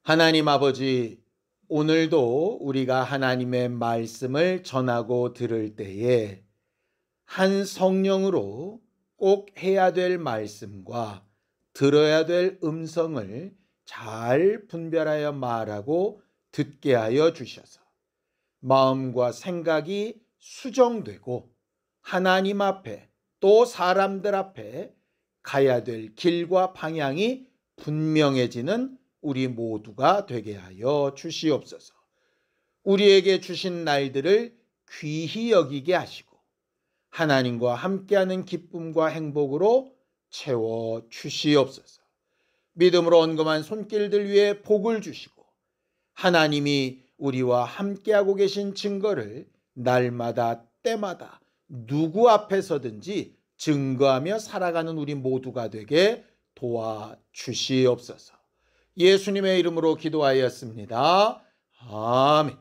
하나님 아버지, 오늘도 우리가 하나님의 말씀을 전하고 들을 때에 한 성령으로 꼭 해야 될 말씀과 들어야 될 음성을 잘 분별하여 말하고 듣게 하여 주셔서 마음과 생각이 수정되고 하나님 앞에 또 사람들 앞에 가야 될 길과 방향이 분명해지는 우리 모두가 되게 하여 주시옵소서. 우리에게 주신 날들을 귀히 여기게 하시고 하나님과 함께하는 기쁨과 행복으로 채워 주시옵소서. 믿음으로 언검한 손길들 위에 복을 주시고 하나님이 우리와 함께하고 계신 증거를 날마다 때마다 누구 앞에서든지 증거하며 살아가는 우리 모두가 되게 도와주시옵소서. 예수님의 이름으로 기도하였습니다. 아멘.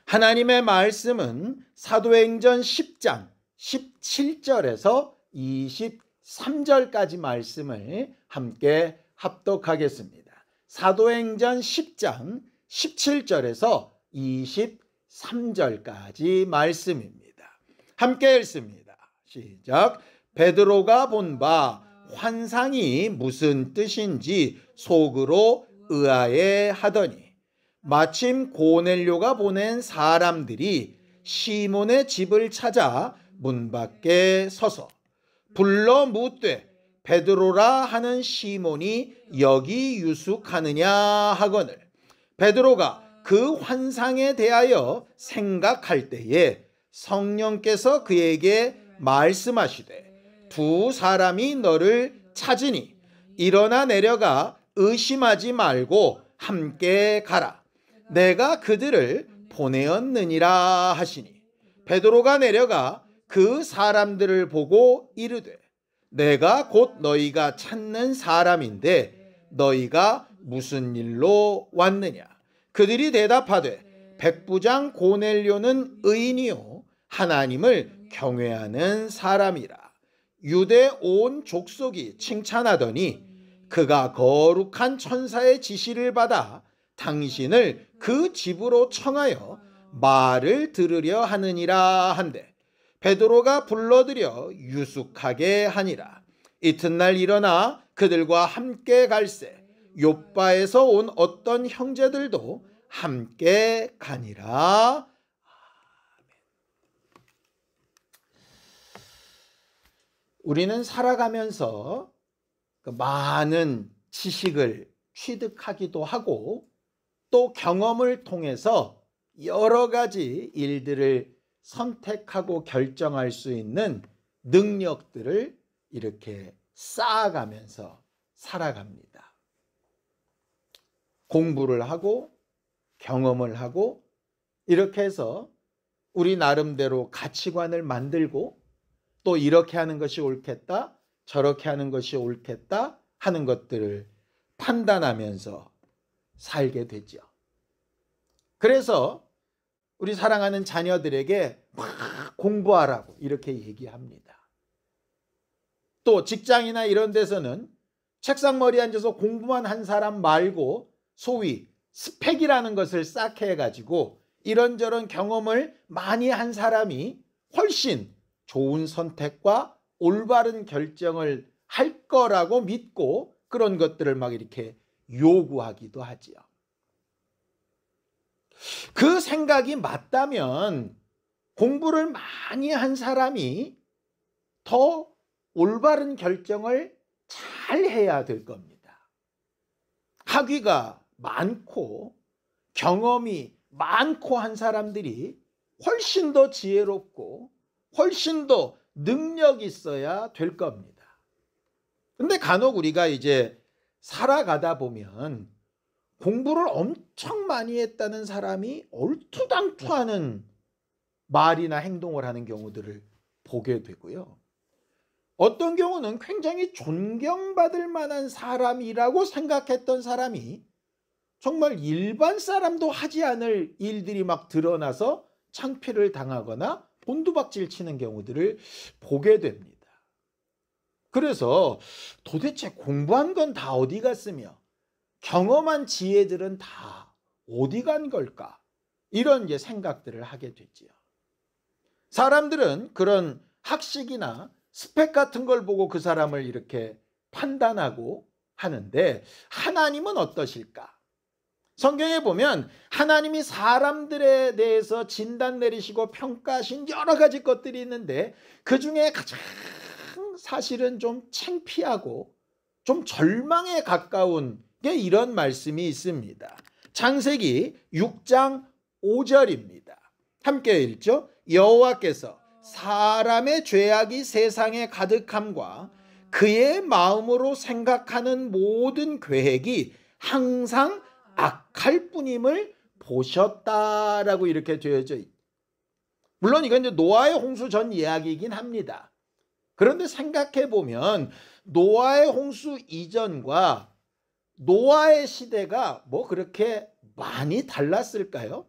하나님의 말씀은 사도행전 10장 17절에서 23절까지 말씀을 함께 합독하겠습니다. 사도행전 10장 17절에서 23절까지 말씀입니다. 함께 읽습니다. 시작. 베드로가 본 바 환상이 무슨 뜻인지 속으로 의아해 하더니 마침 고넬료가 보낸 사람들이 시몬의 집을 찾아 문 밖에 서서 불러 묻되 베드로라 하는 시몬이 여기 유숙하느냐 하거늘 베드로가 그 환상에 대하여 생각할 때에 성령께서 그에게 말씀하시되 두 사람이 너를 찾으니 일어나 내려가 의심하지 말고 함께 가라. 내가 그들을 보내었느니라 하시니 베드로가 내려가 그 사람들을 보고 이르되 내가 곧 너희가 찾는 사람인데 너희가 무슨 일로 왔느냐. 그들이 대답하되 백부장 고넬료는 의인이요 하나님을 경외하는 사람이라. 유대 온 족속이 칭찬하더니 그가 거룩한 천사의 지시를 받아 당신을 그 집으로 청하여 말을 들으려 하느니라 한데 베드로가 불러들여 유숙하게 하니라. 이튿날 일어나 그들과 함께 갈새 욥바에서 온 어떤 형제들도 함께 가니라. 우리는 살아가면서 많은 지식을 취득하기도 하고 또 경험을 통해서 여러 가지 일들을 선택하고 결정할 수 있는 능력들을 이렇게 쌓아가면서 살아갑니다. 공부를 하고 경험을 하고 이렇게 해서 우리 나름대로 가치관을 만들고 또 이렇게 하는 것이 옳겠다, 저렇게 하는 것이 옳겠다 하는 것들을 판단하면서 살게 되죠. 그래서 우리 사랑하는 자녀들에게 막 공부하라고 이렇게 얘기합니다. 또 직장이나 이런 데서는 책상머리에 앉아서 공부만 한 사람 말고 소위 스펙이라는 것을 쌓게 해가지고 이런저런 경험을 많이 한 사람이 훨씬 좋은 선택과 올바른 결정을 할 거라고 믿고 그런 것들을 막 이렇게 요구하기도 하지요. 그 생각이 맞다면 공부를 많이 한 사람이 더 올바른 결정을 잘 해야 될 겁니다. 학위가 많고 경험이 많고 한 사람들이 훨씬 더 지혜롭고 훨씬 더 능력 있어야 될 겁니다. 근데 간혹 우리가 이제 살아가다 보면 공부를 엄청 많이 했다는 사람이 얼토당토하는 말이나 행동을 하는 경우들을 보게 되고요. 어떤 경우는 굉장히 존경받을 만한 사람이라고 생각했던 사람이 정말 일반 사람도 하지 않을 일들이 막 드러나서 창피를 당하거나 곤두박질 치는 경우들을 보게 됩니다. 그래서 도대체 공부한 건 다 어디 갔으며 경험한 지혜들은 다 어디 간 걸까? 이런 이제 생각들을 하게 되지요. 사람들은 그런 학식이나 스펙 같은 걸 보고 그 사람을 이렇게 판단하고 하는데 하나님은 어떠실까? 성경에 보면 하나님이 사람들에 대해서 진단 내리시고 평가하신 여러 가지 것들이 있는데 그중에 가장 사실은 좀 창피하고 좀 절망에 가까운 게 이런 말씀이 있습니다. 창세기 6장 5절입니다. 함께 읽죠. 여호와께서 사람의 죄악이 세상에 가득함과 그의 마음으로 생각하는 모든 계획이 항상 악할 뿐임을 보셨다라고 이렇게 되어져 있죠. 물론 이건 이제 노아의 홍수 전 이야기이긴 합니다. 그런데 생각해 보면 노아의 홍수 이전과 노아의 시대가 뭐 그렇게 많이 달랐을까요?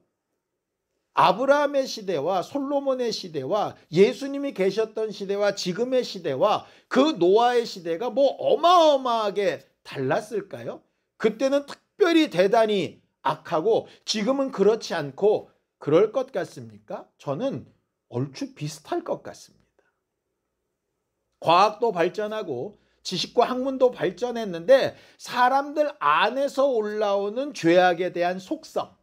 아브라함의 시대와 솔로몬의 시대와 예수님이 계셨던 시대와 지금의 시대와 그 노아의 시대가 뭐 어마어마하게 달랐을까요? 그때는 특별히 대단히 악하고 지금은 그렇지 않고 그럴 것 같습니까? 저는 얼추 비슷할 것 같습니다. 과학도 발전하고 지식과 학문도 발전했는데 사람들 안에서 올라오는 죄악에 대한 속성,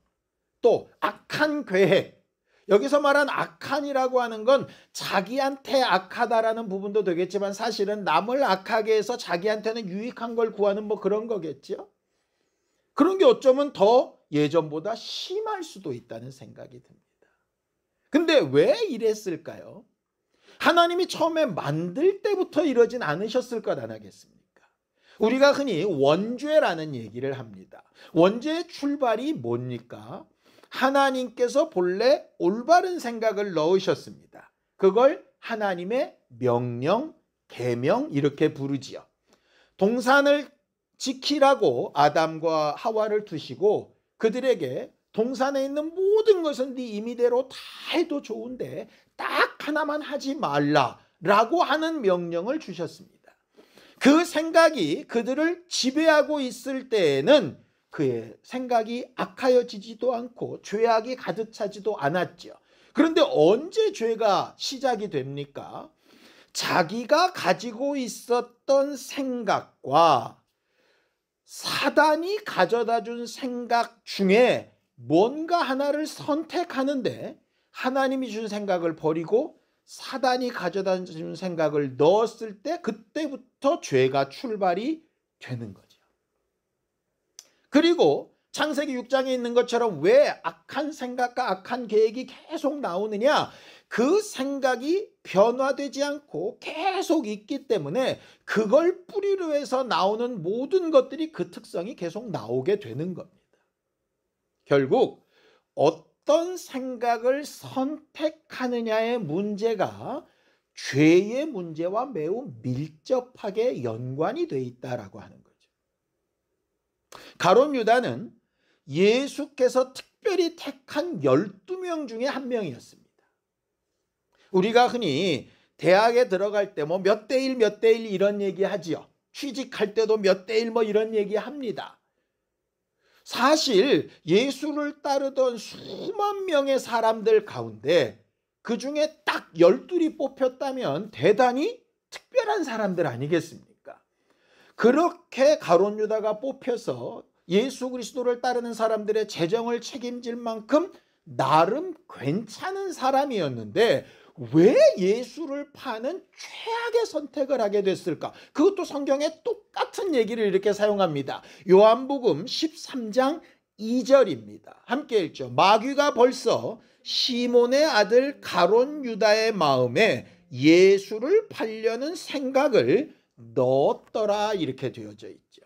또 악한 계획, 여기서 말한 악한이라고 하는 건 자기한테 악하다라는 부분도 되겠지만 사실은 남을 악하게 해서 자기한테는 유익한 걸 구하는 뭐 그런 거겠죠. 그런 게 어쩌면 더 예전보다 심할 수도 있다는 생각이 듭니다. 근데 왜 이랬을까요? 하나님이 처음에 만들 때부터 이러진 않으셨을 것 안 하겠습니까? 우리가 흔히 원죄라는 얘기를 합니다. 원죄의 출발이 뭡니까? 하나님께서 본래 올바른 생각을 넣으셨습니다. 그걸 하나님의 명령, 계명 이렇게 부르지요. 동산을 지키라고 아담과 하와를 두시고 그들에게 동산에 있는 모든 것은 네 임의대로 다 해도 좋은데 딱 하나만 하지 말라라고 하는 명령을 주셨습니다. 그 생각이 그들을 지배하고 있을 때에는 그의 생각이 악하여지지도 않고 죄악이 가득 차지도 않았죠. 그런데 언제 죄가 시작이 됩니까? 자기가 가지고 있었던 생각과 사단이 가져다 준 생각 중에 뭔가 하나를 선택하는데 하나님이 준 생각을 버리고 사단이 가져다 준 생각을 넣었을 때 그때부터 죄가 출발이 되는 거죠. 그리고 창세기 6장에 있는 것처럼 왜 악한 생각과 악한 계획이 계속 나오느냐? 그 생각이 변화되지 않고 계속 있기 때문에 그걸 뿌리로 해서 나오는 모든 것들이 그 특성이 계속 나오게 되는 겁니다. 결국 어떤 생각을 선택하느냐의 문제가 죄의 문제와 매우 밀접하게 연관이 돼 있다라고 하는 거죠. 가룟 유다는 예수께서 특별히 택한 12명 중에 한 명이었습니다. 우리가 흔히 대학에 들어갈 때 뭐 몇 대 1, 몇 대 1 이런 얘기 하지요. 취직할 때도 몇 대 1 뭐 이런 얘기 합니다. 사실 예수를 따르던 수만 명의 사람들 가운데 그 중에 딱 12이 뽑혔다면 대단히 특별한 사람들 아니겠습니까? 그렇게 가룟 유다가 뽑혀서 예수 그리스도를 따르는 사람들의 재정을 책임질 만큼 나름 괜찮은 사람이었는데 왜 예수를 파는 최악의 선택을 하게 됐을까? 그것도 성경에 똑같은 얘기를 이렇게 사용합니다. 요한복음 13장 2절입니다. 함께 읽죠. 마귀가 벌써 시몬의 아들 가룟 유다의 마음에 예수를 팔려는 생각을 넣었더라 이렇게 되어져 있죠.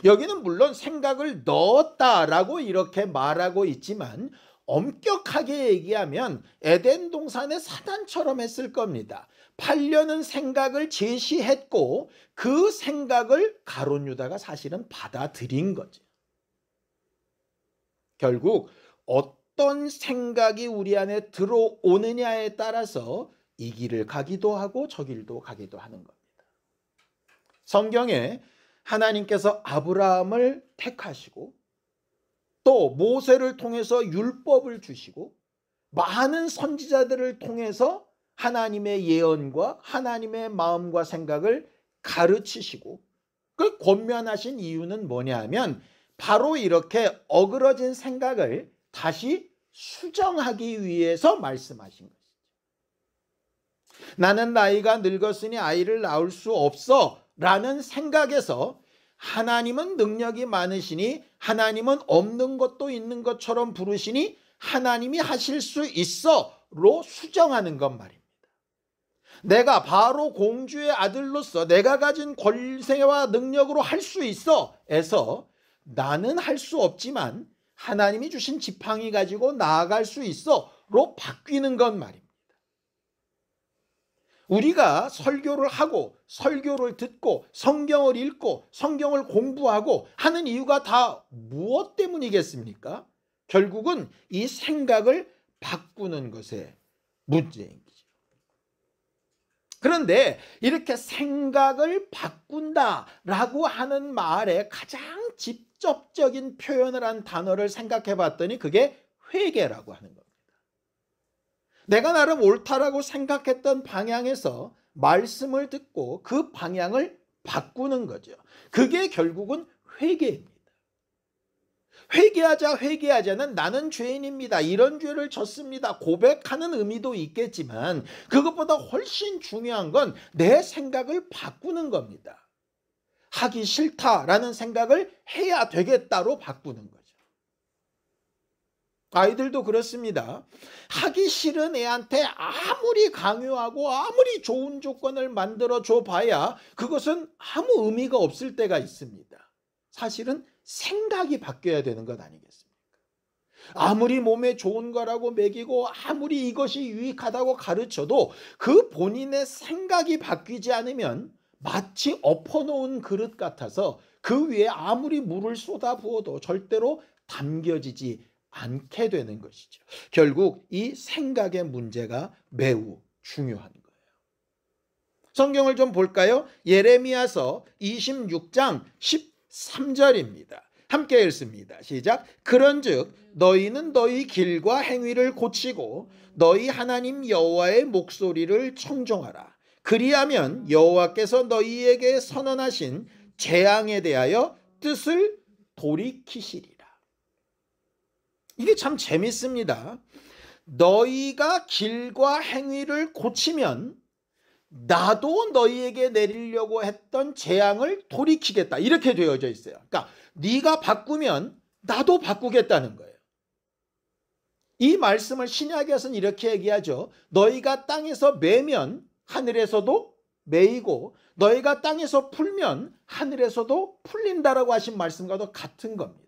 여기는 물론 생각을 넣었다라고 이렇게 말하고 있지만 엄격하게 얘기하면 에덴 동산의 사단처럼 했을 겁니다. 팔려는 생각을 제시했고 그 생각을 가룟 유다가 사실은 받아들인 거죠. 결국 어떤 생각이 우리 안에 들어오느냐에 따라서 이 길을 가기도 하고 저 길도 가기도 하는 겁니다. 성경에 하나님께서 아브라함을 택하시고 또 모세를 통해서 율법을 주시고 많은 선지자들을 통해서 하나님의 예언과 하나님의 마음과 생각을 가르치시고 그 권면하신 이유는 뭐냐 하면 바로 이렇게 어그러진 생각을 다시 수정하기 위해서 말씀하신 것이죠. 나는 나이가 늙었으니 아이를 낳을 수 없어 라는 생각에서 하나님은 능력이 많으시니 하나님은 없는 것도 있는 것처럼 부르시니 하나님이 하실 수 있어로 수정하는 것 말입니다. 내가 바로 공주의 아들로서 내가 가진 권세와 능력으로 할 수 있어 에서 나는 할 수 없지만 하나님이 주신 지팡이 가지고 나아갈 수 있어로 바뀌는 것 말입니다. 우리가 설교를 하고 설교를 듣고 성경을 읽고 성경을 공부하고 하는 이유가 다 무엇 때문이겠습니까? 결국은 이 생각을 바꾸는 것에 문제인 거죠. 그런데 이렇게 생각을 바꾼다라고 하는 말에 가장 직접적인 표현을 한 단어를 생각해 봤더니 그게 회개라고 하는 겁니다. 내가 나름 옳다라고 생각했던 방향에서 말씀을 듣고 그 방향을 바꾸는 거죠. 그게 결국은 회개입니다. 회개하자는 나는 죄인입니다. 이런 죄를 졌습니다. 고백하는 의미도 있겠지만 그것보다 훨씬 중요한 건 내 생각을 바꾸는 겁니다. 하기 싫다라는 생각을 해야 되겠다로 바꾸는 거죠. 아이들도 그렇습니다. 하기 싫은 애한테 아무리 강요하고 아무리 좋은 조건을 만들어 줘 봐야 그것은 아무 의미가 없을 때가 있습니다. 사실은 생각이 바뀌어야 되는 것 아니겠습니까? 아무리 몸에 좋은 거라고 먹이고 아무리 이것이 유익하다고 가르쳐도 그 본인의 생각이 바뀌지 않으면 마치 엎어놓은 그릇 같아서 그 위에 아무리 물을 쏟아 부어도 절대로 담겨지지 않게 되는 것이죠. 결국 이 생각의 문제가 매우 중요한 거예요. 성경을 좀 볼까요? 예레미야서 26장 13절입니다. 함께 읽습니다. 시작. 그런즉 너희는 너희 길과 행위를 고치고 너희 하나님 여호와의 목소리를 청종하라. 그리하면 여호와께서 너희에게 선언하신 재앙에 대하여 뜻을 돌이키시리라. 이게 참 재밌습니다. 너희가 길과 행위를 고치면 나도 너희에게 내리려고 했던 재앙을 돌이키겠다. 이렇게 되어져 있어요. 그러니까 네가 바꾸면 나도 바꾸겠다는 거예요. 이 말씀을 신약에서는 이렇게 얘기하죠. 너희가 땅에서 매면 하늘에서도 매이고 너희가 땅에서 풀면 하늘에서도 풀린다라고 하신 말씀과도 같은 겁니다.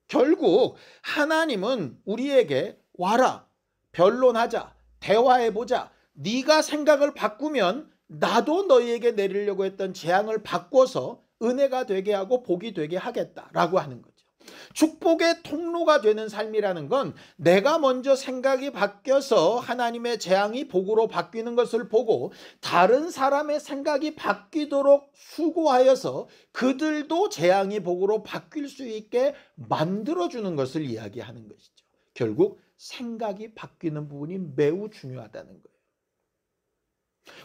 결국 하나님은 우리에게 와라, 변론하자, 대화해보자. 네가 생각을 바꾸면 나도 너희에게 내리려고 했던 재앙을 바꿔서 은혜가 되게 하고 복이 되게 하겠다라고 하는 거죠. 축복의 통로가 되는 삶이라는 건 내가 먼저 생각이 바뀌어서 하나님의 재앙이 복으로 바뀌는 것을 보고 다른 사람의 생각이 바뀌도록 수고하여서 그들도 재앙이 복으로 바뀔 수 있게 만들어주는 것을 이야기하는 것이죠. 결국 생각이 바뀌는 부분이 매우 중요하다는 거예요.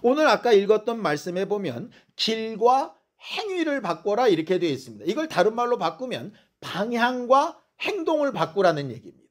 오늘 아까 읽었던 말씀에 보면 길과 행위를 바꿔라 이렇게 되어 있습니다. 이걸 다른 말로 바꾸면 방향과 행동을 바꾸라는 얘기입니다.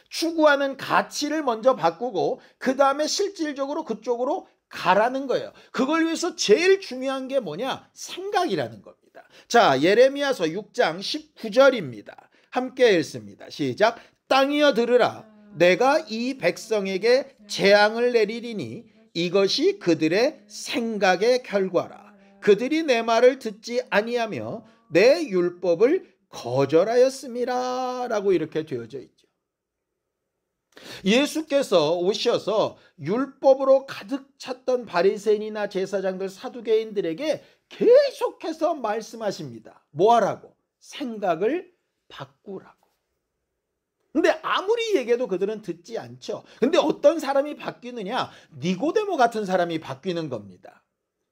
추구하는 가치를 먼저 바꾸고 그 다음에 실질적으로 그쪽으로 가라는 거예요. 그걸 위해서 제일 중요한 게 뭐냐? 생각이라는 겁니다. 자, 예레미야서 6장 19절입니다. 함께 읽습니다. 시작. 땅이여 들으라. 내가 이 백성에게 재앙을 내리리니 이것이 그들의 생각의 결과라. 그들이 내 말을 듣지 아니하며 내 율법을 거절하였음이라 라고 이렇게 되어져 있죠. 예수께서 오셔서 율법으로 가득 찼던 바리새인이나 제사장들, 사두개인들에게 계속해서 말씀하십니다. 뭐 하라고? 생각을 바꾸라고. 근데 아무리 얘기해도 그들은 듣지 않죠. 근데 어떤 사람이 바뀌느냐? 니고데모 같은 사람이 바뀌는 겁니다.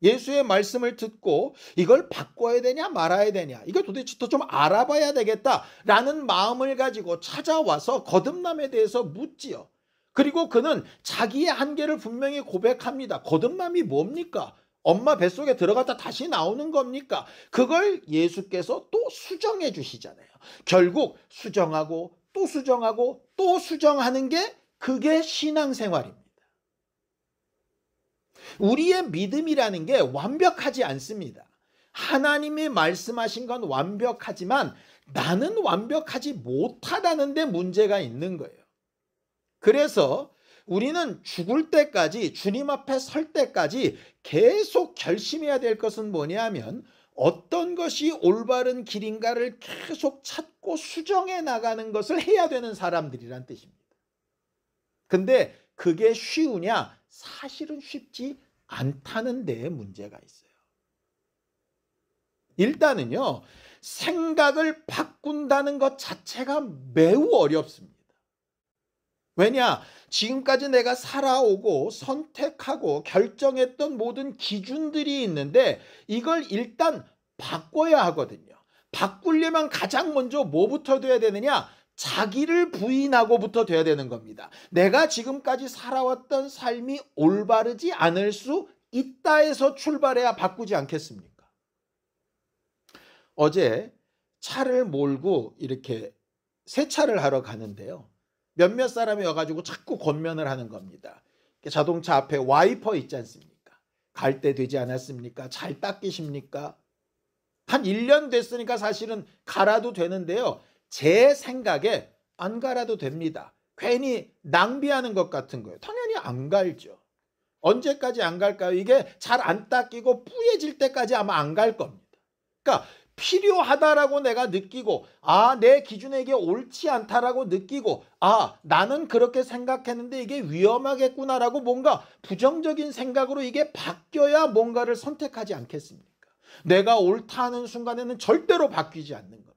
예수의 말씀을 듣고 이걸 바꿔야 되냐 말아야 되냐, 이거 도대체 더 좀 알아봐야 되겠다라는 마음을 가지고 찾아와서 거듭남에 대해서 묻지요. 그리고 그는 자기의 한계를 분명히 고백합니다. 거듭남이 뭡니까? 엄마 뱃속에 들어갔다 다시 나오는 겁니까? 그걸 예수께서 또 수정해 주시잖아요. 결국 수정하고 또 수정하고 또 수정하는 게 그게 신앙생활입니다. 우리의 믿음이라는 게 완벽하지 않습니다. 하나님이 말씀하신 건 완벽하지만 나는 완벽하지 못하다는 데 문제가 있는 거예요. 그래서 우리는 죽을 때까지, 주님 앞에 설 때까지 계속 결심해야 될 것은 뭐냐면 어떤 것이 올바른 길인가를 계속 찾고 수정해 나가는 것을 해야 되는 사람들이란 뜻입니다. 근데 그게 쉬우냐? 사실은 쉽지 않다는 데에 문제가 있어요. 일단은요, 생각을 바꾼다는 것 자체가 매우 어렵습니다. 왜냐? 지금까지 내가 살아오고 선택하고 결정했던 모든 기준들이 있는데 이걸 일단 바꿔야 하거든요. 바꾸려면 가장 먼저 뭐부터 돼야 되느냐? 자기를 부인하고부터 돼야 되는 겁니다. 내가 지금까지 살아왔던 삶이 올바르지 않을 수 있다에서 출발해야 바꾸지 않겠습니까? 어제 차를 몰고 이렇게 세차를 하러 가는데요. 몇몇 사람이 와가지고 자꾸 권면을 하는 겁니다. 자동차 앞에 와이퍼 있지 않습니까? 갈 때 되지 않았습니까? 잘 닦이십니까? 한 1년 됐으니까 사실은 갈아도 되는데요. 제 생각에 안 갈아도 됩니다. 괜히 낭비하는 것 같은 거예요. 당연히 안 갈죠. 언제까지 안 갈까요? 이게 잘 안 닦이고 뿌얘질 때까지 아마 안 갈 겁니다. 그러니까 필요하다라고 내가 느끼고 내 기준에 이게 옳지 않다라고 느끼고 나는 그렇게 생각했는데 이게 위험하겠구나라고 뭔가 부정적인 생각으로 이게 바뀌어야 뭔가를 선택하지 않겠습니까? 내가 옳다 하는 순간에는 절대로 바뀌지 않는 겁니다.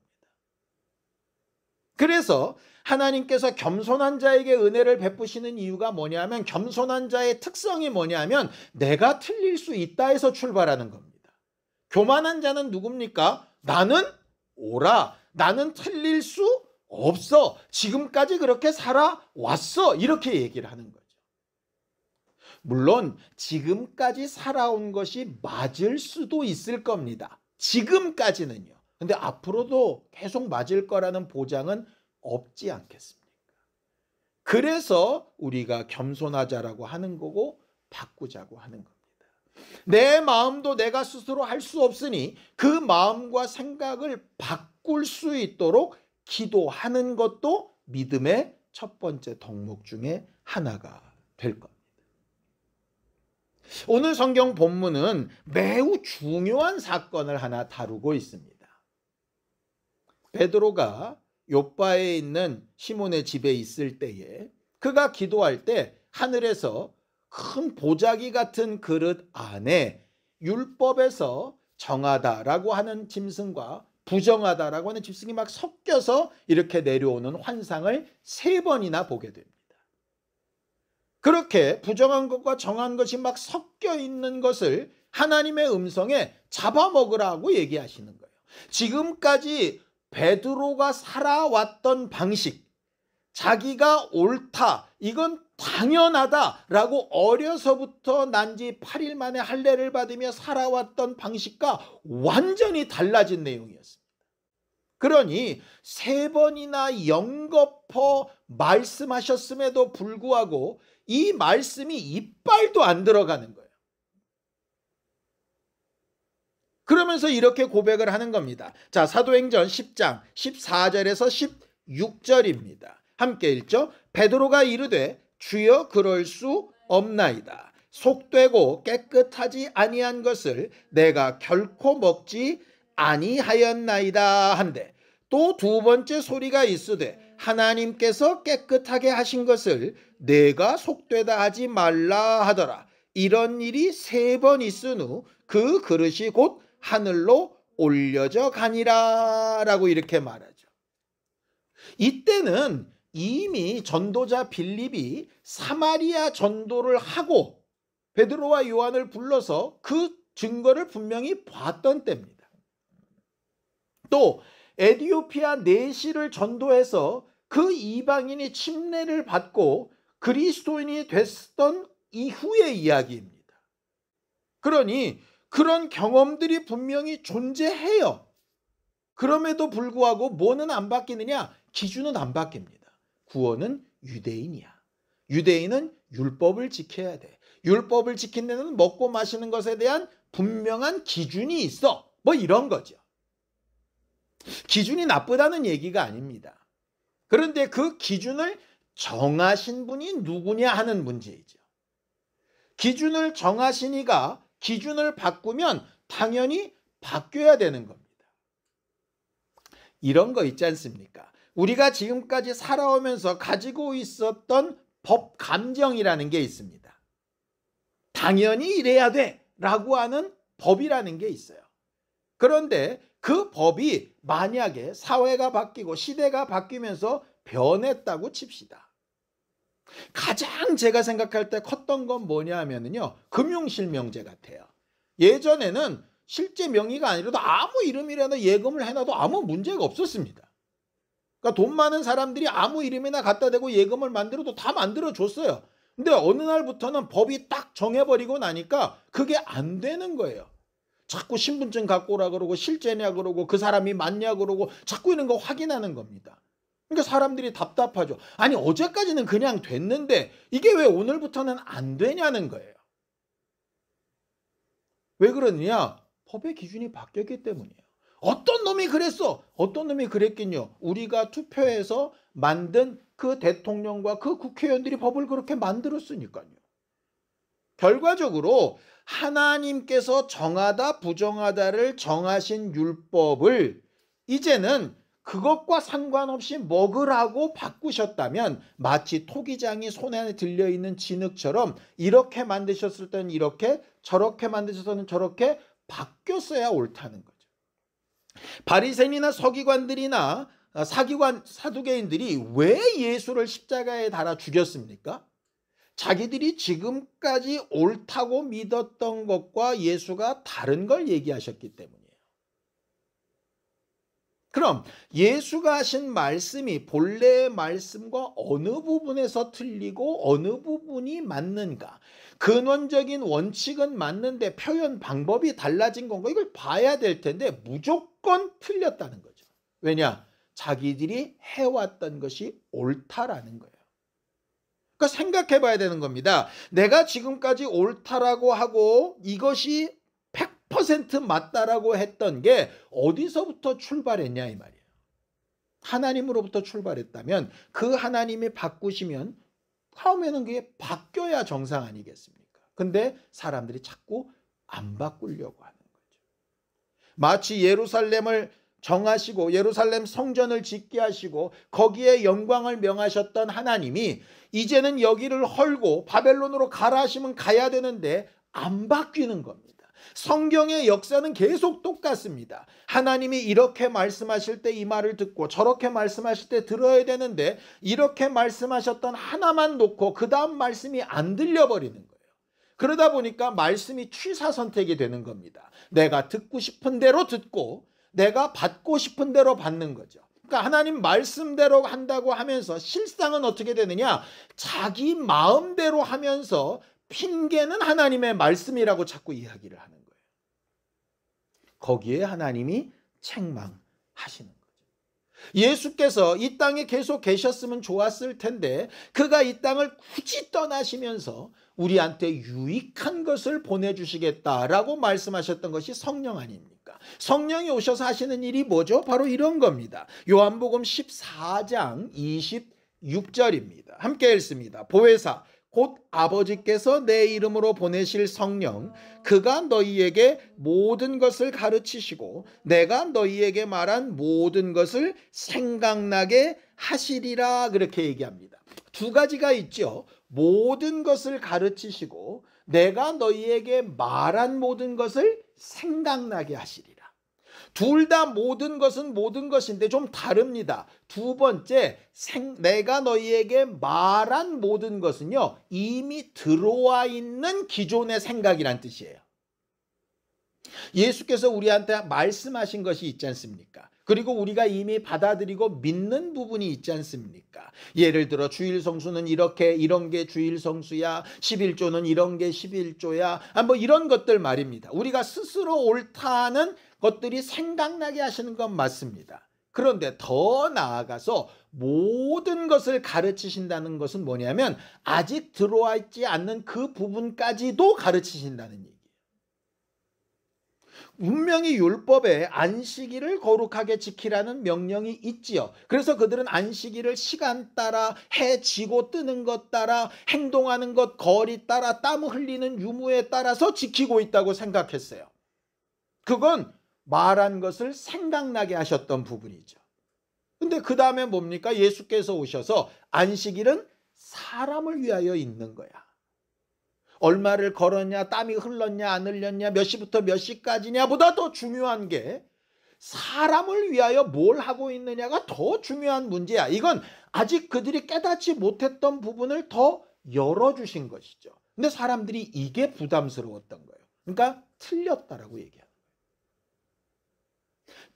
그래서 하나님께서 겸손한 자에게 은혜를 베푸시는 이유가 뭐냐면 겸손한 자의 특성이 뭐냐면 내가 틀릴 수 있다 해서 출발하는 겁니다. 교만한 자는 누굽니까? 나는 옳아. 나는 틀릴 수 없어. 지금까지 그렇게 살아왔어. 이렇게 얘기를 하는 거죠. 물론 지금까지 살아온 것이 맞을 수도 있을 겁니다. 지금까지는요. 근데 앞으로도 계속 맞을 거라는 보장은 없지 않겠습니까? 그래서 우리가 겸손하자라고 하는 거고 바꾸자고 하는 겁니다. 내 마음도 내가 스스로 할 수 없으니 그 마음과 생각을 바꿀 수 있도록 기도하는 것도 믿음의 첫 번째 덕목 중에 하나가 될 겁니다. 오늘 성경 본문은 매우 중요한 사건을 하나 다루고 있습니다. 베드로가 요바에 있는 시몬의 집에 있을 때에 그가 기도할 때 하늘에서 큰 보자기 같은 그릇 안에 율법에서 정하다라고 하는 짐승과 부정하다라고 하는 짐승이 막 섞여서 이렇게 내려오는 환상을 3번이나 보게 됩니다. 그렇게 부정한 것과 정한 것이 막 섞여 있는 것을 하나님의 음성에 잡아먹으라고 얘기하시는 거예요. 지금까지 베드로가 살아왔던 방식, 자기가 옳다, 이건 당연하다라고 어려서부터 난지 8일 만에 할례를 받으며 살아왔던 방식과 완전히 달라진 내용이었습니다. 그러니 3번이나 영겁어 말씀하셨음에도 불구하고 이 말씀이 이빨도 안 들어가는 거예요. 그러면서 이렇게 고백을 하는 겁니다. 자, 사도행전 10장 14절에서 16절입니다. 함께 읽죠. 베드로가 이르되 주여 그럴 수 없나이다. 속되고 깨끗하지 아니한 것을 내가 결코 먹지 아니하였나이다 한데 또 2번째 소리가 있으되 하나님께서 깨끗하게 하신 것을 내가 속되다 하지 말라 하더라. 이런 일이 3번 있은 후 그 그릇이 곧 하늘로 올려져 가니라 라고 이렇게 말하죠. 이때는 이미 전도자 빌립이 사마리아 전도를 하고 베드로와 요한을 불러서 그 증거를 분명히 봤던 때입니다. 또 에티오피아 내시를 전도해서 그 이방인이 침례를 받고 그리스도인이 됐던 이후의 이야기입니다. 그러니 그런 경험들이 분명히 존재해요. 그럼에도 불구하고 뭐는 안 바뀌느냐? 기준은 안 바뀝니다. 구원은 유대인이야. 유대인은 율법을 지켜야 돼. 율법을 지킨 데는 먹고 마시는 것에 대한 분명한 기준이 있어. 뭐 이런 거죠. 기준이 나쁘다는 얘기가 아닙니다. 그런데 그 기준을 정하신 분이 누구냐 하는 문제이죠. 기준을 정하신 이가 기준을 바꾸면 당연히 바뀌어야 되는 겁니다. 이런 거 있지 않습니까? 우리가 지금까지 살아오면서 가지고 있었던 법 감정이라는 게 있습니다. 당연히 이래야 돼 라고 하는 법이라는 게 있어요. 그런데 그 법이 만약에 사회가 바뀌고 시대가 바뀌면서 변했다고 칩시다. 가장 제가 생각할 때 컸던 건 뭐냐 하면요, 금융실명제 같아요. 예전에는 실제 명의가 아니라도 아무 이름이라도 예금을 해놔도 아무 문제가 없었습니다. 그러니까 돈 많은 사람들이 아무 이름이나 갖다 대고 예금을 만들어도 다 만들어줬어요. 근데 어느 날부터는 법이 딱 정해버리고 나니까 그게 안 되는 거예요. 자꾸 신분증 갖고 오라 그러고 실제냐 그러고 그 사람이 맞냐 그러고 자꾸 이런 거 확인하는 겁니다. 그러니까 사람들이 답답하죠. 아니 어제까지는 그냥 됐는데 이게 왜 오늘부터는 안 되냐는 거예요. 왜 그러느냐? 법의 기준이 바뀌었기 때문이에요. 어떤 놈이 그랬어? 어떤 놈이 그랬긴요. 우리가 투표해서 만든 그 대통령과 그 국회의원들이 법을 그렇게 만들었으니까요. 결과적으로 하나님께서 정하다 부정하다를 정하신 율법을 이제는 그것과 상관없이 먹으라고 바꾸셨다면 마치 토기장이 손 안에 들려있는 진흙처럼 이렇게 만드셨을 때는 이렇게 저렇게 만드셔서는 저렇게 바뀌었어야 옳다는 거죠. 바리새인이나 서기관들이나 사두개인들이 왜 예수를 십자가에 달아 죽였습니까? 자기들이 지금까지 옳다고 믿었던 것과 예수가 다른 걸 얘기하셨기 때문이에요. 그럼 예수가 하신 말씀이 본래의 말씀과 어느 부분에서 틀리고 어느 부분이 맞는가? 근원적인 원칙은 맞는데 표현 방법이 달라진 건가? 이걸 봐야 될 텐데 무조건 틀렸다는 거죠. 왜냐? 자기들이 해왔던 것이 옳다라는 거예요. 그러니까 생각해 봐야 되는 겁니다. 내가 지금까지 옳다라고 하고 이것이 100% 맞다라고 했던 게 어디서부터 출발했냐 이 말이에요. 하나님으로부터 출발했다면 그 하나님이 바꾸시면 다음에는 그게 바뀌어야 정상 아니겠습니까? 근데 사람들이 자꾸 안 바꾸려고 하는 거죠. 마치 예루살렘을 정하시고 예루살렘 성전을 짓게 하시고 거기에 영광을 명하셨던 하나님이 이제는 여기를 헐고 바벨론으로 가라 하시면 가야 되는데 안 바뀌는 겁니다. 성경의 역사는 계속 똑같습니다. 하나님이 이렇게 말씀하실 때 이 말을 듣고 저렇게 말씀하실 때 들어야 되는데 이렇게 말씀하셨던 하나만 놓고 그 다음 말씀이 안 들려버리는 거예요. 그러다 보니까 말씀이 취사선택이 되는 겁니다. 내가 듣고 싶은 대로 듣고 내가 받고 싶은 대로 받는 거죠. 그러니까 하나님 말씀대로 한다고 하면서 실상은 어떻게 되느냐? 자기 마음대로 하면서 핑계는 하나님의 말씀이라고 자꾸 이야기를 하는 거예요. 거기에 하나님이 책망하시는 거죠. 예수께서 이 땅에 계속 계셨으면 좋았을 텐데 그가 이 땅을 굳이 떠나시면서 우리한테 유익한 것을 보내주시겠다라고 말씀하셨던 것이 성령 아닙니까? 성령이 오셔서 하시는 일이 뭐죠? 바로 이런 겁니다. 요한복음 14장 26절입니다. 함께 읽습니다. 보혜사 곧 아버지께서 내 이름으로 보내실 성령 그가 너희에게 모든 것을 가르치시고 내가 너희에게 말한 모든 것을 생각나게 하시리라 그렇게 얘기합니다. 두 가지가 있죠. 모든 것을 가르치시고 내가 너희에게 말한 모든 것을 생각나게 하시리라. 둘 다 모든 것은 모든 것인데 좀 다릅니다. 두 번째, 내가 너희에게 말한 모든 것은요, 이미 들어와 있는 기존의 생각이란 뜻이에요. 예수께서 우리한테 말씀하신 것이 있지 않습니까? 그리고 우리가 이미 받아들이고 믿는 부분이 있지 않습니까? 예를 들어 주일 성수는 이런 게 주일 성수야. 11조는 이런 게 11조야. 뭐 이런 것들 말입니다. 우리가 스스로 옳다는 것들이 생각나게 하시는 건 맞습니다. 그런데 더 나아가서 모든 것을 가르치신다는 것은 뭐냐면 아직 들어와 있지 않는 그 부분까지도 가르치신다는 얘기예요. 분명히 율법에 안식일을 거룩하게 지키라는 명령이 있지요. 그래서 그들은 안식일을 시간 따라, 해 지고 뜨는 것 따라, 행동하는 것 거리 따라, 땀 흘리는 유무에 따라서 지키고 있다고 생각했어요. 그건 말한 것을 생각나게 하셨던 부분이죠. 근데 그 다음에 뭡니까? 예수께서 오셔서 안식일은 사람을 위하여 있는 거야. 얼마를 걸었냐, 땀이 흘렀냐, 안 흘렸냐, 몇 시부터 몇 시까지냐 보다 더 중요한 게 사람을 위하여 뭘 하고 있느냐가 더 중요한 문제야. 이건 아직 그들이 깨닫지 못했던 부분을 더 열어주신 것이죠. 근데 사람들이 이게 부담스러웠던 거예요. 그러니까 틀렸다라고 얘기하는 거예요.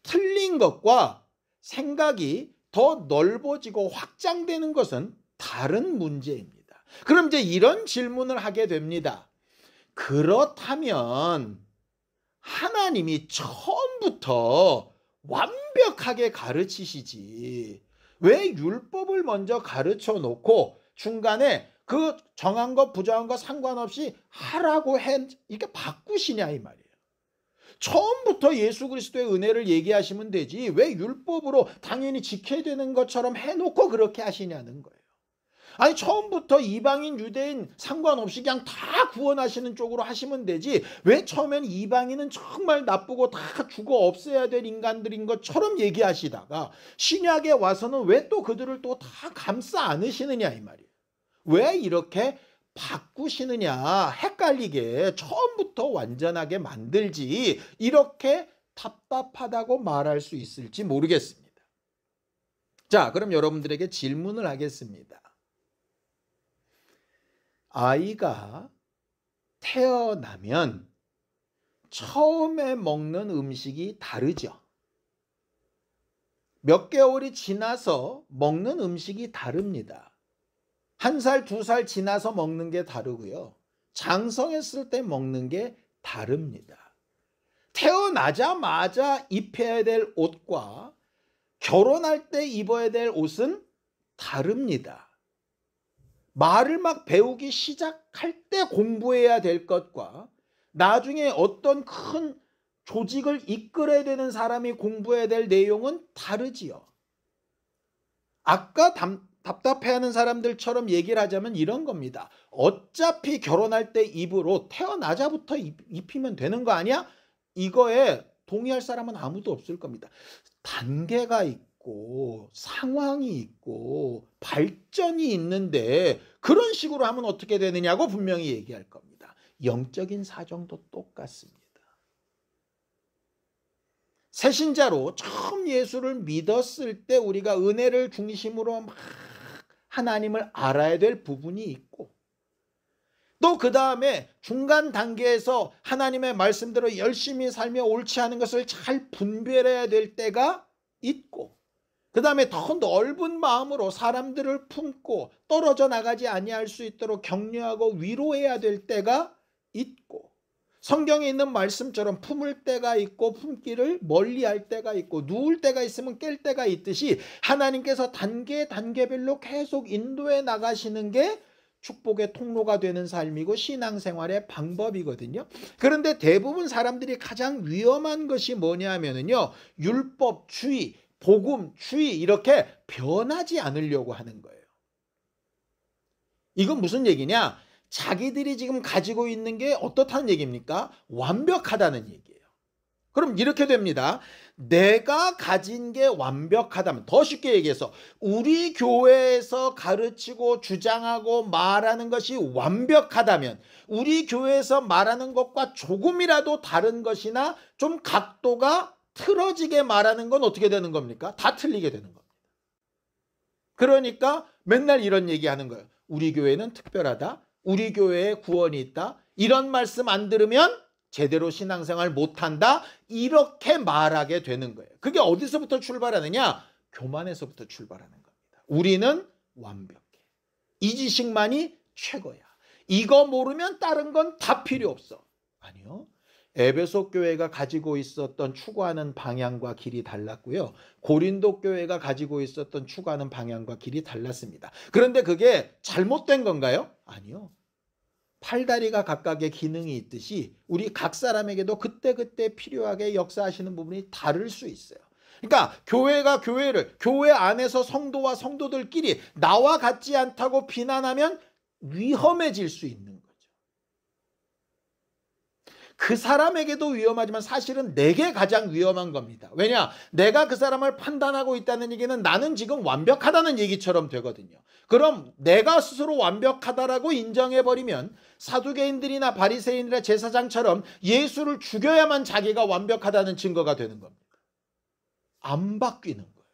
틀린 것과 생각이 더 넓어지고 확장되는 것은 다른 문제입니다. 그럼 이제 이런 질문을 하게 됩니다. 그렇다면 하나님이 처음부터 완벽하게 가르치시지 왜 율법을 먼저 가르쳐 놓고 중간에 그 정한 것 부정한 것 상관없이 하라고 이렇게 바꾸시냐 이 말이에요. 처음부터 예수 그리스도의 은혜를 얘기하시면 되지 왜 율법으로 당연히 지켜야 되는 것처럼 해놓고 그렇게 하시냐는 거예요. 아니 처음부터 이방인 유대인 상관없이 그냥 다 구원하시는 쪽으로 하시면 되지 왜 처음엔 이방인은 정말 나쁘고 다 죽어 없애야 될 인간들인 것처럼 얘기하시다가 신약에 와서는 왜 또 그들을 또 다 감싸 안으시느냐 이 말이에요. 왜 이렇게 바꾸시느냐 헷갈리게 처음부터 완전하게 만들지 이렇게 답답하다고 말할 수 있을지 모르겠습니다. 자, 그럼 여러분들에게 질문을 하겠습니다. 아이가 태어나면 처음에 먹는 음식이 다르죠. 몇 개월이 지나서 먹는 음식이 다릅니다. 1살, 2살 지나서 먹는 게 다르고요. 장성했을 때 먹는 게 다릅니다. 태어나자마자 입혀야 될 옷과 결혼할 때 입어야 될 옷은 다릅니다. 말을 막 배우기 시작할 때 공부해야 될 것과 나중에 어떤 큰 조직을 이끌어야 되는 사람이 공부해야 될 내용은 다르지요. 아까 답답해하는 사람들처럼 얘기를 하자면 이런 겁니다. 어차피 결혼할 때 입을 옷 태어나자부터 입히면 되는 거 아니야? 이거에 동의할 사람은 아무도 없을 겁니다. 단계가 있고 상황이 있고 발전이 있는데 그런 식으로 하면 어떻게 되느냐고 분명히 얘기할 겁니다. 영적인 사정도 똑같습니다. 새신자로 처음 예수를 믿었을 때 우리가 은혜를 중심으로 막 하나님을 알아야 될 부분이 있고 또 그 다음에 중간 단계에서 하나님의 말씀대로 열심히 살며 옳지 않은 것을 잘 분별해야 될 때가 있고 그 다음에 더 넓은 마음으로 사람들을 품고 떨어져 나가지 아니할 수 있도록 격려하고 위로해야 될 때가 있고 성경에 있는 말씀처럼 품을 때가 있고 품기를 멀리할 때가 있고 누울 때가 있으면 깰 때가 있듯이 하나님께서 단계별로 계속 인도해 나가시는 게 축복의 통로가 되는 삶이고 신앙생활의 방법이거든요. 그런데 대부분 사람들이 가장 위험한 것이 뭐냐면요. 율법주의, 복음주의 이렇게 변하지 않으려고 하는 거예요. 이건 무슨 얘기냐? 자기들이 지금 가지고 있는 게 어떻다는 얘기입니까? 완벽하다는 얘기예요. 그럼 이렇게 됩니다. 내가 가진 게 완벽하다면 더 쉽게 얘기해서 우리 교회에서 가르치고 주장하고 말하는 것이 완벽하다면 우리 교회에서 말하는 것과 조금이라도 다른 것이나 좀 각도가 틀어지게 말하는 건 어떻게 되는 겁니까? 다 틀리게 되는 겁니다. 그러니까 맨날 이런 얘기하는 거예요. 우리 교회는 특별하다. 우리 교회에 구원이 있다. 이런 말씀 안 들으면 제대로 신앙생활 못한다, 이렇게 말하게 되는 거예요. 그게 어디서부터 출발하느냐? 교만에서부터 출발하는 겁니다. 우리는 완벽해. 이 지식만이 최고야. 이거 모르면 다른 건 다 필요 없어. 아니요. 에베소 교회가 가지고 있었던 추구하는 방향과 길이 달랐고요. 고린도 교회가 가지고 있었던 추구하는 방향과 길이 달랐습니다. 그런데 그게 잘못된 건가요? 아니요. 팔다리가 각각의 기능이 있듯이 우리 각 사람에게도 그때그때 필요하게 역사하시는 부분이 다를 수 있어요. 그러니까 교회가 교회 안에서 성도와 성도들끼리 나와 같지 않다고 비난하면 위험해질 수 있는 거죠. 그 사람에게도 위험하지만 사실은 내게 가장 위험한 겁니다. 왜냐? 내가 그 사람을 판단하고 있다는 얘기는 나는 지금 완벽하다는 얘기처럼 되거든요. 그럼 내가 스스로 완벽하다라고 인정해버리면 사두개인들이나 바리새인이나 제사장처럼 예수를 죽여야만 자기가 완벽하다는 증거가 되는 겁니다. 안 바뀌는 거예요.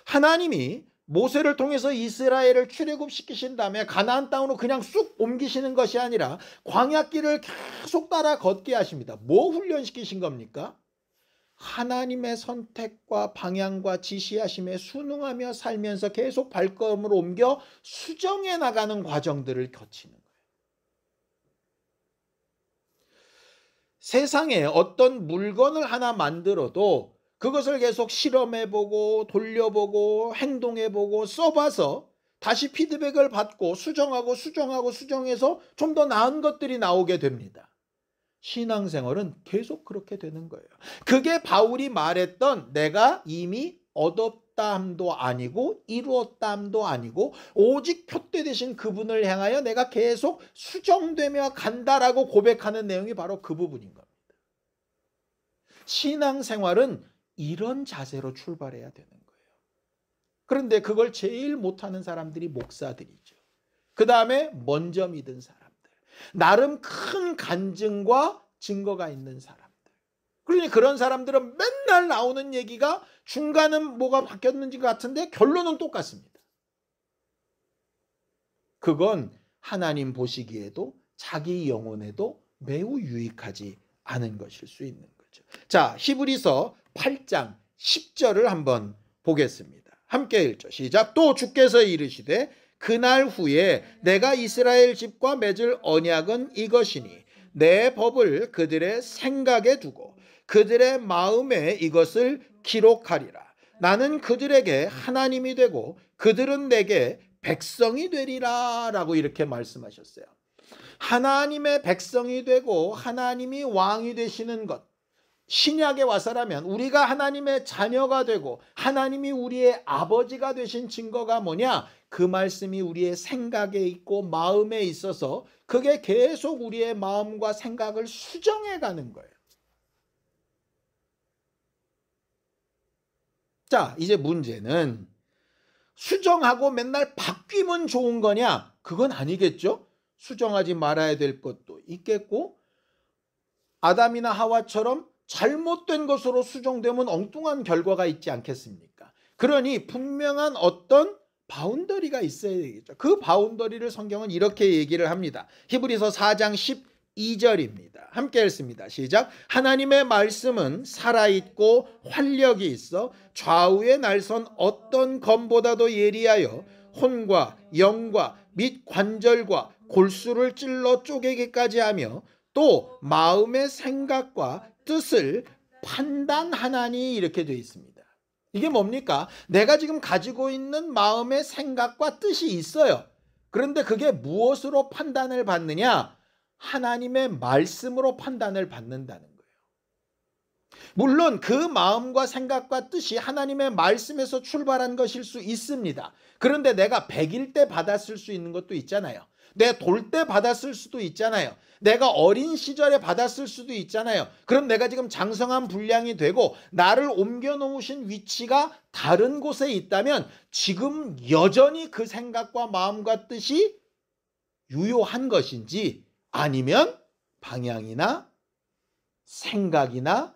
하나님이 모세를 통해서 이스라엘을 출애굽시키신 다음에 가나안 땅으로 그냥 쑥 옮기시는 것이 아니라 광야길을 계속 따라 걷게 하십니다. 뭐 훈련시키신 겁니까? 하나님의 선택과 방향과 지시하심에 순응하며 살면서 계속 발걸음을 옮겨 수정해 나가는 과정들을 거치는 거예요. 세상에 어떤 물건을 하나 만들어도 그것을 계속 실험해보고 돌려보고 행동해보고 써봐서 다시 피드백을 받고 수정해서 좀 더 나은 것들이 나오게 됩니다. 신앙생활은 계속 그렇게 되는 거예요. 그게 바울이 말했던 내가 이미 얻었다함도 아니고 이루었다함도 아니고 오직 표대 되신 그분을 향하여 내가 계속 수정되며 간다라고 고백하는 내용이 바로 그 부분인 겁니다. 신앙생활은 이런 자세로 출발해야 되는 거예요. 그런데 그걸 제일 못하는 사람들이 목사들이죠. 그 다음에 먼저 믿은 사람들. 나름 큰 간증과 증거가 있는 사람들. 그러니 그런 사람들은 맨날 나오는 얘기가 중간은 뭐가 바뀌었는지 같은데 결론은 똑같습니다. 그건 하나님 보시기에도 자기 영혼에도 매우 유익하지 않은 것일 수 있는 거죠. 자, 히브리서 8장 10절을 한번 보겠습니다. 함께 읽죠. 시작. 또 주께서 이르시되 그날 후에 내가 이스라엘 집과 맺을 언약은 이것이니 내 법을 그들의 생각에 두고 그들의 마음에 이것을 기록하리라. 나는 그들에게 하나님이 되고 그들은 내게 백성이 되리라 라고 이렇게 말씀하셨어요. 하나님의 백성이 되고 하나님이 왕이 되시는 것, 신약에 와서라면 우리가 하나님의 자녀가 되고 하나님이 우리의 아버지가 되신 증거가 뭐냐? 그 말씀이 우리의 생각에 있고 마음에 있어서 그게 계속 우리의 마음과 생각을 수정해 가는 거예요. 자, 이제 문제는 수정하고 맨날 바뀌면 좋은 거냐? 그건 아니겠죠? 수정하지 말아야 될 것도 있겠고 아담이나 하와처럼 잘못된 것으로 수정되면 엉뚱한 결과가 있지 않겠습니까? 그러니 분명한 어떤 바운더리가 있어야 되겠죠. 그 바운더리를 성경은 이렇게 얘기를 합니다. 히브리서 4장 12절입니다. 함께 읽습니다. 시작. 하나님의 말씀은 살아있고 활력이 있어 좌우에 날선 어떤 검보다도 예리하여 혼과 영과 및 관절과 골수를 찔러 쪼개기까지 하며 또 마음의 생각과 뜻을 판단하나니 이렇게 되어 있습니다. 이게 뭡니까? 내가 지금 가지고 있는 마음의 생각과 뜻이 있어요. 그런데 그게 무엇으로 판단을 받느냐? 하나님의 말씀으로 판단을 받는다는 거예요. 물론 그 마음과 생각과 뜻이 하나님의 말씀에서 출발한 것일 수 있습니다. 그런데 내가 100일 때 받았을 수 있는 것도 있잖아요. 내 돌 때 받았을 수도 있잖아요. 내가 어린 시절에 받았을 수도 있잖아요. 그럼 내가 지금 장성한 분량이 되고 나를 옮겨 놓으신 위치가 다른 곳에 있다면 지금 여전히 그 생각과 마음과 뜻이 유효한 것인지 아니면 방향이나 생각이나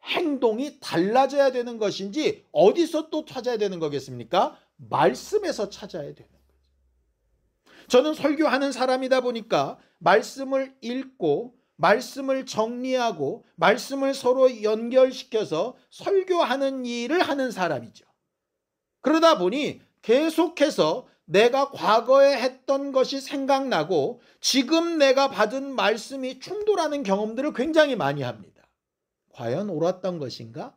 행동이 달라져야 되는 것인지 어디서 또 찾아야 되는 거겠습니까? 말씀에서 찾아야 되는 거죠. 저는 설교하는 사람이다 보니까 말씀을 읽고 말씀을 정리하고 말씀을 서로 연결시켜서 설교하는 일을 하는 사람이죠. 그러다 보니 계속해서 내가 과거에 했던 것이 생각나고 지금 내가 받은 말씀이 충돌하는 경험들을 굉장히 많이 합니다. 과연 옳았던 것인가?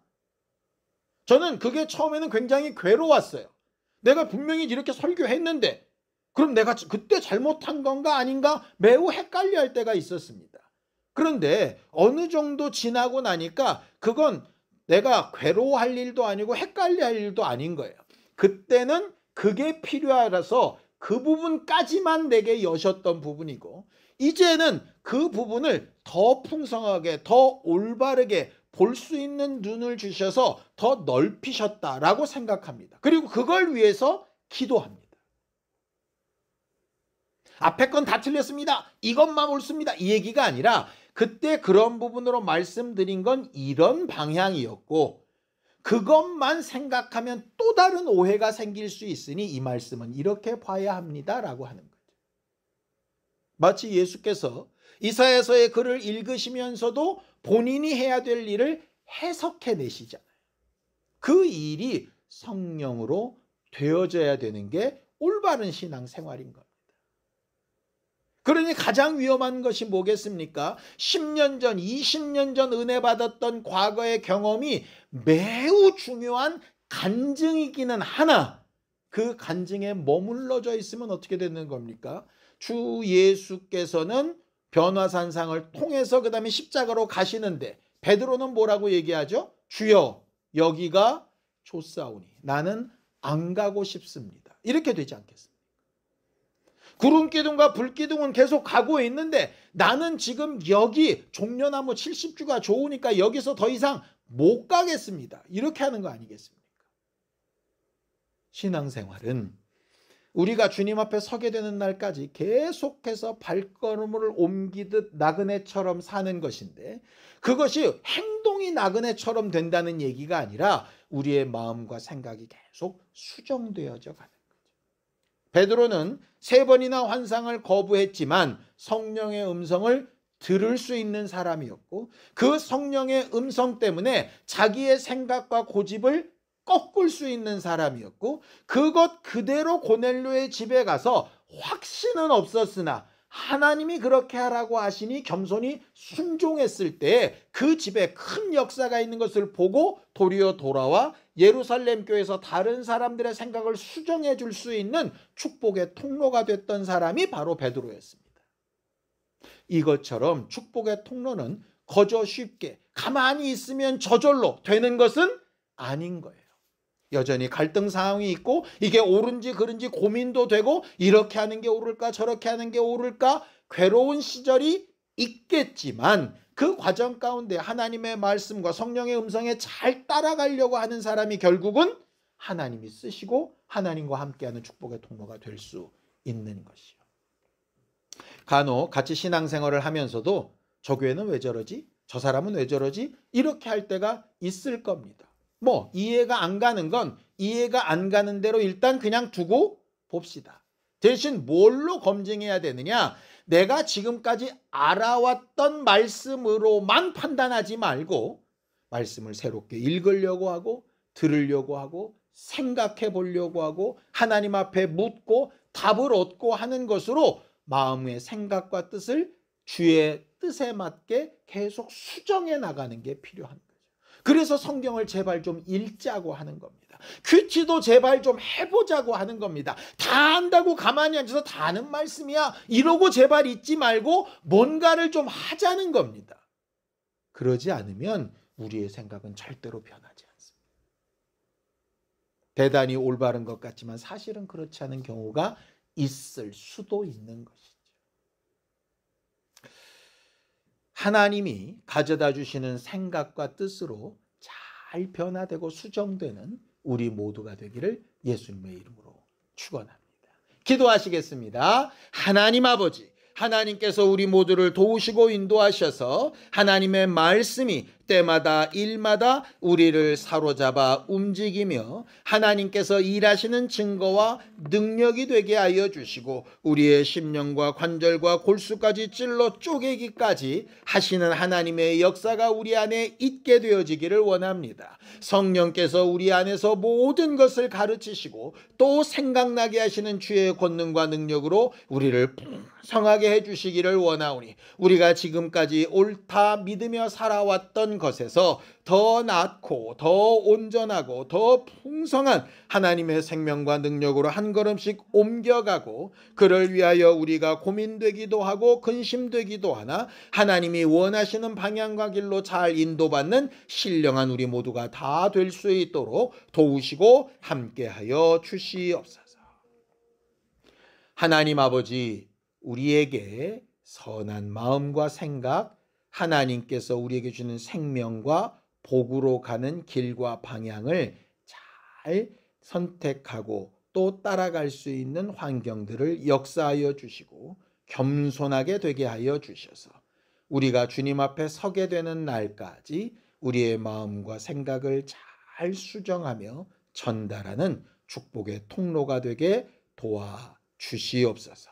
저는 그게 처음에는 굉장히 괴로웠어요. 내가 분명히 이렇게 설교했는데 그럼 내가 그때 잘못한 건가 아닌가 매우 헷갈려할 때가 있었습니다. 그런데 어느 정도 지나고 나니까 그건 내가 괴로워할 일도 아니고 헷갈려할 일도 아닌 거예요. 그때는 그게 필요하라서 그 부분까지만 내게 여셨던 부분이고 이제는 그 부분을 더 풍성하게 더 올바르게 볼 수 있는 눈을 주셔서 더 넓히셨다라고 생각합니다. 그리고 그걸 위해서 기도합니다. 앞에 건 다 틀렸습니다. 이것만 옳습니다. 이 얘기가 아니라 그때 그런 부분으로 말씀드린 건 이런 방향이었고 그것만 생각하면 또 다른 오해가 생길 수 있으니 이 말씀은 이렇게 봐야 합니다라고 하는 거죠. 마치 예수께서 이사야서의 글을 읽으시면서도 본인이 해야 될 일을 해석해 내시잖아요. 그 일이 성령으로 되어져야 되는 게 올바른 신앙생활인 겁니다. 그러니 가장 위험한 것이 뭐겠습니까? 10년 전, 20년 전 은혜 받았던 과거의 경험이 매우 중요한 간증이기는 하나 그 간증에 머물러져 있으면 어떻게 되는 겁니까? 주 예수께서는 변화산상을 통해서 그 다음에 십자가로 가시는데 베드로는 뭐라고 얘기하죠? 주여 여기가 좋사오니 나는 안 가고 싶습니다. 이렇게 되지 않겠습니까? 구름기둥과 불기둥은 계속 가고 있는데 나는 지금 여기 종려나무 70주가 좋으니까 여기서 더 이상 못 가겠습니다. 이렇게 하는 거 아니겠습니까? 신앙생활은 우리가 주님 앞에 서게 되는 날까지 계속해서 발걸음을 옮기듯 나그네처럼 사는 것인데 그것이 행동이 나그네처럼 된다는 얘기가 아니라 우리의 마음과 생각이 계속 수정되어져 가는 거죠. 베드로는 3번이나 환상을 거부했지만 성령의 음성을 들을 수 있는 사람이었고 그 성령의 음성 때문에 자기의 생각과 고집을 꺾을 수 있는 사람이었고 그것 그대로 고넬료의 집에 가서 확신은 없었으나 하나님이 그렇게 하라고 하시니 겸손히 순종했을 때 그 집에 큰 역사가 있는 것을 보고 도리어 돌아와 예루살렘 교회에서 다른 사람들의 생각을 수정해 줄 수 있는 축복의 통로가 됐던 사람이 바로 베드로였습니다. 이것처럼 축복의 통로는 거저 쉽게 가만히 있으면 저절로 되는 것은 아닌 거예요. 여전히 갈등 상황이 있고 이게 옳은지 그른지 고민도 되고 이렇게 하는 게 옳을까 저렇게 하는 게 옳을까 괴로운 시절이 있겠지만 그 과정 가운데 하나님의 말씀과 성령의 음성에 잘 따라가려고 하는 사람이 결국은 하나님이 쓰시고 하나님과 함께하는 축복의 통로가 될 수 있는 것이요. 간혹 같이 신앙생활을 하면서도 저 교회는 왜 저러지? 저 사람은 왜 저러지? 이렇게 할 때가 있을 겁니다. 이해가 안 가는 건 이해가 안 가는 대로 일단 그냥 두고 봅시다. 대신 뭘로 검증해야 되느냐? 내가 지금까지 알아왔던 말씀으로만 판단하지 말고 말씀을 새롭게 읽으려고 하고 들으려고 하고 생각해 보려고 하고 하나님 앞에 묻고 답을 얻고 하는 것으로 마음의 생각과 뜻을 주의 뜻에 맞게 계속 수정해 나가는 게 필요한 거예요. 그래서 성경을 제발 좀 읽자고 하는 겁니다. 큐티도 제발 좀 해보자고 하는 겁니다. 다 안다고 가만히 앉아서 다 아는 말씀이야 이러고 제발 잊지 말고 뭔가를 좀 하자는 겁니다. 그러지 않으면 우리의 생각은 절대로 변하지 않습니다. 대단히 올바른 것 같지만 사실은 그렇지 않은 경우가 있을 수도 있는 것이죠. 하나님이 가져다 주시는 생각과 뜻으로 잘 변화되고 수정되는 우리 모두가 되기를 예수님의 이름으로 축원합니다. 기도하시겠습니다. 하나님 아버지, 하나님께서 우리 모두를 도우시고 인도하셔서 하나님의 말씀이 때마다 일마다 우리를 사로잡아 움직이며 하나님께서 일하시는 증거와 능력이 되게 하여 주시고 우리의 심령과 관절과 골수까지 찔러 쪼개기까지 하시는 하나님의 역사가 우리 안에 있게 되어지기를 원합니다. 성령께서 우리 안에서 모든 것을 가르치시고 또 생각나게 하시는 주의 권능과 능력으로 우리를 풍성하게 해주시기를 원하오니 우리가 지금까지 옳다 믿으며 살아왔던 것에서 더 낫고 더 온전하고 더 풍성한 하나님의 생명과 능력으로 한 걸음씩 옮겨가고 그를 위하여 우리가 고민되기도 하고 근심되기도 하나 하나님이 원하시는 방향과 길로 잘 인도받는 신령한 우리 모두가 다 될 수 있도록 도우시고 함께하여 주시옵소서. 하나님 아버지, 우리에게 선한 마음과 생각, 하나님께서 우리에게 주는 생명과 복으로 가는 길과 방향을 잘 선택하고 또 따라갈 수 있는 환경들을 역사하여 주시고 겸손하게 되게 하여 주셔서 우리가 주님 앞에 서게 되는 날까지 우리의 마음과 생각을 잘 수정하며 전달하는 축복의 통로가 되게 도와주시옵소서.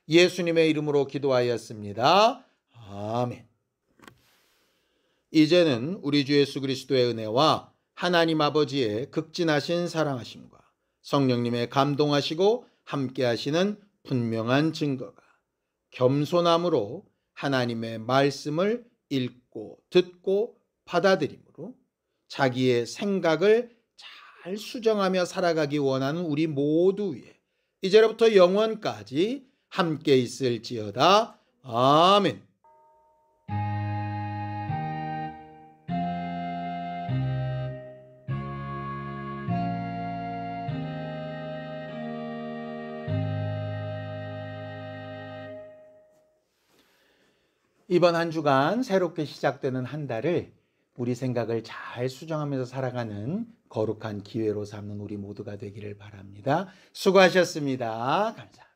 예수님의 이름으로 기도하였습니다. 아멘. 이제는 우리 주 예수 그리스도의 은혜와 하나님 아버지의 극진하신 사랑하심과 성령님의 감동하시고 함께하시는 분명한 증거가 겸손함으로 하나님의 말씀을 읽고 듣고 받아들임으로 자기의 생각을 잘 수정하며 살아가기 원하는 우리 모두 위에 이제로부터 영원까지 함께 있을지어다. 아멘. 이번 한 주간 새롭게 시작되는 한 달을 우리 생각을 잘 수정하면서 살아가는 거룩한 기회로 삼는 우리 모두가 되기를 바랍니다. 수고하셨습니다. 감사합니다.